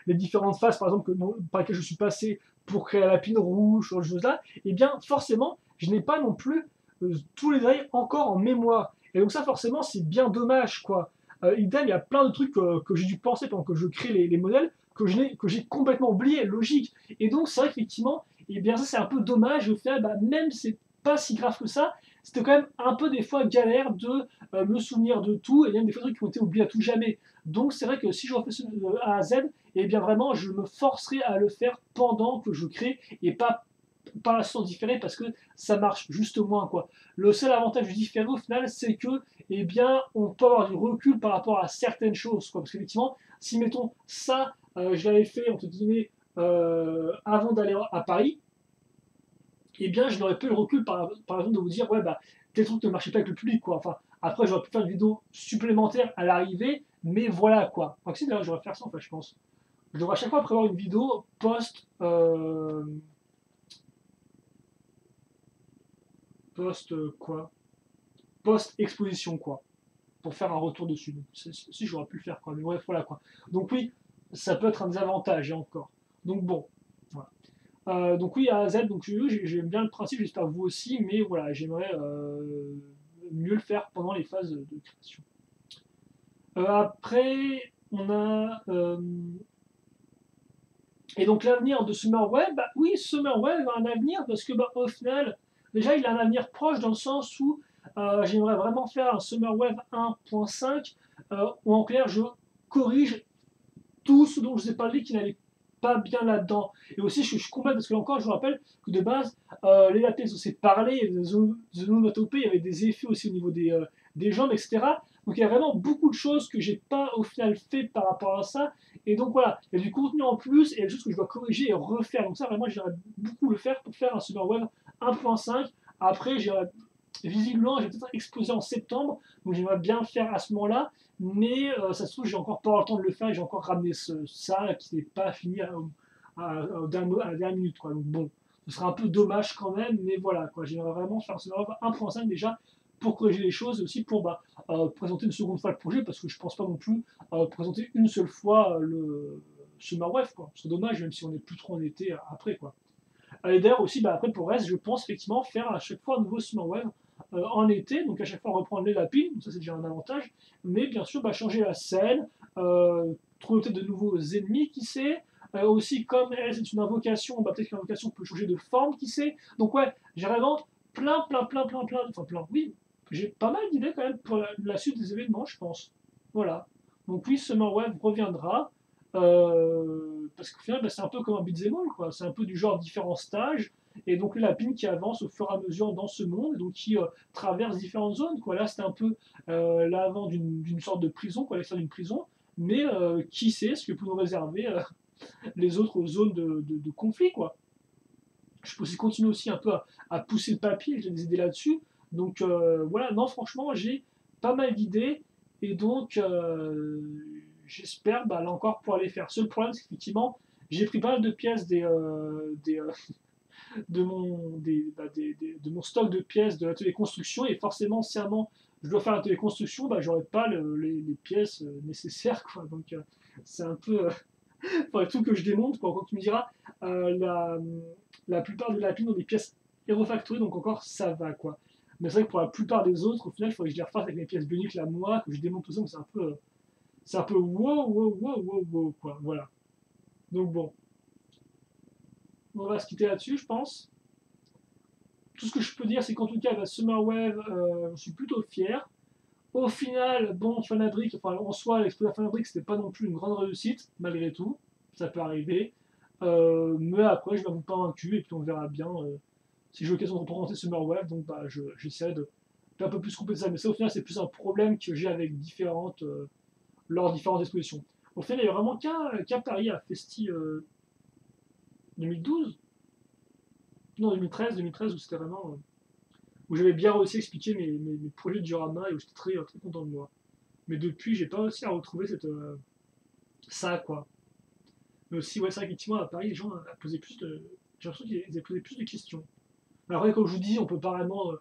les différentes phases, par exemple, par lesquelles je suis passé pour créer la lapine rouge, ce genre de là, et bien forcément, je n'ai pas non plus tous les détails encore en mémoire. Et donc ça, forcément, c'est bien dommage, quoi. Idem, il y a plein de trucs que j'ai dû penser pendant que je crée les modèles que j'ai complètement oublié, logique. Et donc, c'est vrai qu'effectivement, et bien ça, c'est un peu dommage. Au final, bah, même c'est pas si grave que ça, c'était quand même un peu des fois galère de me souvenir de tout, et même des fois des trucs qui ont été oubliés à tout jamais. Donc, c'est vrai que si je refais ce A à Z, et bien vraiment, je me forcerai à le faire pendant que je crée, et pas par la science différée parce que ça marche juste moins quoi. Le seul avantage du différé au final, c'est que eh bien on peut avoir du recul par rapport à certaines choses quoi. Parce qu'effectivement, si mettons ça, je l'avais fait entre guillemets avant d'aller à Paris, eh bien je n'aurais pas eu le recul par exemple de vous dire ouais bah tel truc ne marchait pas avec le public quoi. Enfin après j'aurais pu faire une vidéo supplémentaire à l'arrivée, mais voilà quoi. Donc c'est là j'aurais faire ça en fait je pense. Je devrais à chaque fois prévoir une vidéo post quoi post-exposition, quoi, pour faire un retour dessus. Donc, si j'aurais pu le faire, quoi. Mais bref, voilà, quoi. Donc oui, ça peut être un désavantage, et encore. Donc bon, voilà. Donc oui, A à Z, donc j'aime bien le principe, j'espère vous aussi, mais voilà, j'aimerais mieux le faire pendant les phases de création. Après, on a... et donc l'avenir de SummerWeb, bah oui, SummerWeb a un avenir, parce que bah, au final, déjà, il a un avenir proche dans le sens où j'aimerais vraiment faire un SummerWeb 1.5 où en clair je corrige tout ce dont je vous ai parlé qui n'allait pas bien là-dedans. Et aussi, je suis complète parce que encore, je vous rappelle que de base, les latés, on s'est parlé, il y avait des onomatopées, il y avait des effets aussi au niveau des jambes, etc. Donc il y a vraiment beaucoup de choses que j'ai pas au final fait par rapport à ça. Et donc voilà, il y a du contenu en plus et il y a des choses que je dois corriger et refaire. Donc ça, vraiment, j'aimerais beaucoup le faire pour faire un SummerWeb 1.5. Après, visiblement, j'ai peut-être exposé en septembre, donc j'aimerais bien le faire à ce moment-là, mais ça se trouve, j'ai encore pas le temps de le faire, j'ai encore ramené ça qui n'est pas fini à la dernière minute. Quoi. Donc bon, ce serait un peu dommage quand même, mais voilà, quoi. J'aimerais vraiment faire ce 1.5 déjà pour corriger les choses et aussi pour présenter une seconde fois le projet, parce que je pense pas non plus présenter une seule fois le Summerwave, quoi. C'est dommage, même si on n'est plus trop en été après, quoi. Et d'ailleurs aussi, bah, après pour le reste, je pense effectivement faire à chaque fois un nouveau Summerwave en été, donc à chaque fois reprendre les lapines, donc ça c'est déjà un avantage, mais bien sûr bah, changer la scène, trouver peut-être de nouveaux ennemis, qui sait, aussi comme elle c'est une invocation, bah, peut-être qu'une invocation peut changer de forme, qui sait, donc ouais, j'ai vraiment enfin plein, oui, j'ai pas mal d'idées quand même pour la suite des événements, je pense. Voilà. Donc oui, Summerwave reviendra, parce qu'au final, bah, c'est un peu comme un beat'em all, quoi. C'est un peu du genre différents stages, et donc la lapine qui avance au fur et à mesure dans ce monde, et donc qui traverse différentes zones, quoi. Là, c'était un peu l'avant d'une sorte de prison, quoi, l'extérieur d'une prison, mais qui sait ce que peut nous réserver les autres zones de conflit, quoi. Je peux aussi continuer aussi un peu à pousser le papier, j'ai des idées là-dessus. Donc voilà, non, franchement, j'ai pas mal d'idées, et donc j'espère bah, là encore pouvoir les faire. Seul problème, c'est qu'effectivement, j'ai pris pas mal de pièces de mon stock de pièces de l'atelier construction, et forcément, si je dois faire l'atelier construction, bah, j'aurai pas les pièces nécessaires, quoi. Donc c'est un peu faudrait tout que je démonte, quoi. Quand tu me diras, la plupart des lapines ont des pièces Aerofactory, donc encore ça va, quoi. Mais c'est vrai que pour la plupart des autres, au final, il faudrait que je les refasse avec mes pièces bioniques là, moi, que je démonte tout ça, donc c'est un peu wow, quoi. Voilà. Donc bon, on va se quitter là-dessus, je pense. Tout ce que je peux dire, c'est qu'en tout cas, la Summerwave, je suis plutôt fier. Au final, bon, Fanabric, enfin en soi, l'exploit de Fanabric, c'était pas non plus une grande réussite, malgré tout. Ça peut arriver. Mais après, je vais vous pas vaincu, et puis on verra bien si j'ai l'occasion de représenter Summerwave, donc bah, j'essaierai de un peu plus couper de ça. Mais ça, au final, c'est plus un problème que j'ai avec lors différentes expositions. Au final, il y a vraiment qu'à Paris, à Festi 2012, non 2013, où c'était vraiment. Où j'avais bien réussi à expliquer mes projets de diorama et où j'étais très content de moi. Mais depuis, j'ai pas réussi à retrouver ça, quoi. Mais aussi, ouais, c'est vrai qu'effectivement, à Paris, les gens posaient plus de. J'ai l'impression qu'ils avaient posé plus de questions. Après, comme je vous dis, on peut pas vraiment,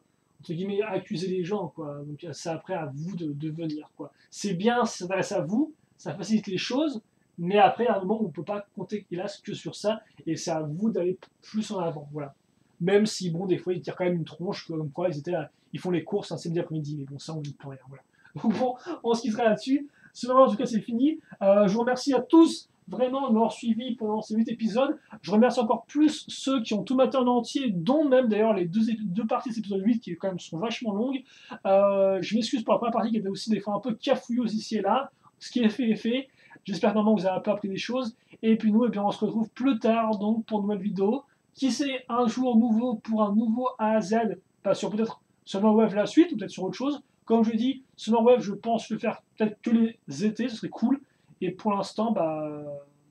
entre guillemets, accuser les gens, quoi. Donc c'est après à vous de venir, quoi. C'est bien, ça s'adresse à vous, ça facilite les choses, Mais après, à un moment, on ne peut pas compter, hélas, que sur ça, et c'est à vous d'aller plus en avant, voilà. Même si, bon, des fois, ils tirent quand même une tronche, comme quoi ils étaient là, ils font les courses un samedi après-midi, mais bon, ça, on n'y peut rien, voilà. Donc bon, on se quittera là-dessus. Ce moment, en tout cas, c'est fini. Je vous remercie à tous, vraiment, de m'avoir suivi pendant ces 8 épisodes. Je remercie encore plus ceux qui ont tout maté en entier, dont même, d'ailleurs, les deux parties de cet épisode 8, qui, quand même, sont vachement longues. Je m'excuse pour la première partie, qui était aussi, des fois, un peu cafouilleuse ici et là. Ce qui est fait est fait. J'espère que maintenant vous avez un peu appris des choses. Et puis nous, eh bien, on se retrouve plus tard donc pour une nouvelle vidéo. Qui sait, un jour nouveau pour un nouveau A à Z, pas sur peut-être seulement Wave la suite ou peut-être sur autre chose. Comme je dis, seulement Wave, je pense le faire peut-être que les étés, ce serait cool. Et pour l'instant, bah,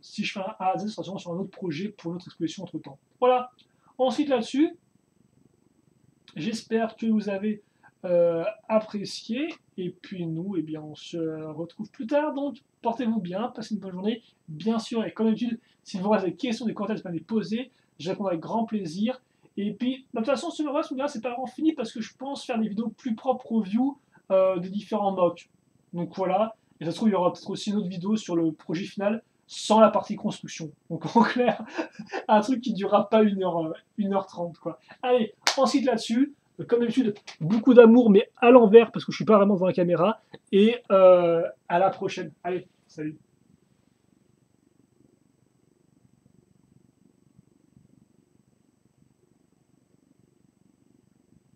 si je fais un A à Z, ce sera sûrement sur un autre projet pour une autre exposition entre temps. Voilà. Ensuite là-dessus, j'espère que vous avez apprécié. Et puis nous, eh bien, on se retrouve plus tard. Donc, portez-vous bien, passez une bonne journée. Bien sûr, et comme d'habitude, si vous avez des questions, des commentaires, n'hésitez pas à les poser. Je répondrai avec grand plaisir. Et puis, de toute façon, ce reste, c'est pas vraiment fini parce que je pense faire des vidéos plus propres aux views des différents mocks. Donc voilà. Et ça se trouve, il y aura peut-être aussi une autre vidéo sur le projet final sans la partie construction. Donc en clair, un truc qui ne durera pas 1h30, quoi. Allez, ensuite là-dessus, comme d'habitude, beaucoup d'amour, mais à l'envers, parce que je suis pas vraiment devant la caméra. Et à la prochaine. Allez, salut.